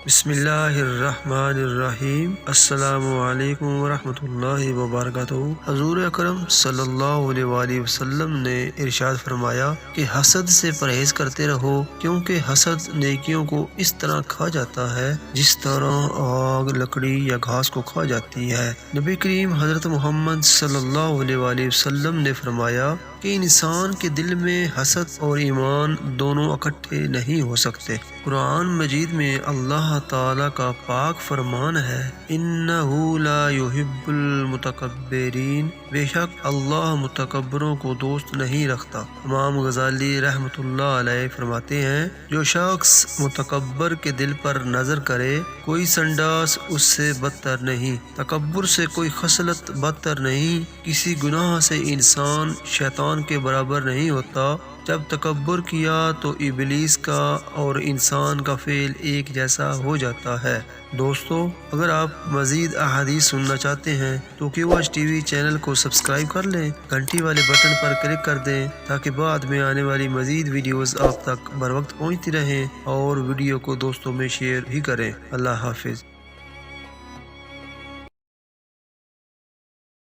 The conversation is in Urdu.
بسم اللہ الرحمن الرحیم۔ السلام علیکم ورحمۃ اللہ وبرکاتہ۔ حضور اکرم صلی اللہ علیہ وآلہ وسلم نے ارشاد فرمایا کہ حسد سے پرہیز کرتے رہو، کیونکہ حسد نیکیوں کو اس طرح کھا جاتا ہے جس طرح آگ لکڑی یا گھاس کو کھا جاتی ہے۔ نبی کریم حضرت محمد صلی اللہ علیہ وآلہ وسلم نے فرمایا کہ انسان کے دل میں حسد اور ایمان دونوں اکٹھے نہیں ہو سکتے۔ قرآن مجید میں اللہ تعالیٰ کا پاک فرمان ہے، اِنَّهُ لَا يُحِبُّ الْمُتَكَبِّرِينَ، بے شک اللہ متکبروں کو دوست نہیں رکھتا۔ امام غزالی رحمۃ اللہ علیہ فرماتے ہیں، جو شخص متکبر کے دل پر نظر کرے، کوئی سنڈاس اس سے بدتر نہیں، تکبر سے کوئی خصلت بدتر نہیں، کسی گناہ سے انسان شیطان کے برابر نہیں ہوتا۔ جب تکبر کیا تو ابلیس کا اور انسان کا فعل ایک جیسا ہو جاتا ہے۔ دوستو، اگر آپ مزید احادیث سننا چاہتے ہیں تو QH TV چینل کو سبسکرائب کر لیں، گھنٹی والے بٹن پر کلک کر دیں تاکہ بعد میں آنے والی مزید ویڈیوز آپ تک بر وقت پہنچتی رہیں، اور ویڈیو کو دوستوں میں شیئر بھی کریں۔ اللہ حافظ۔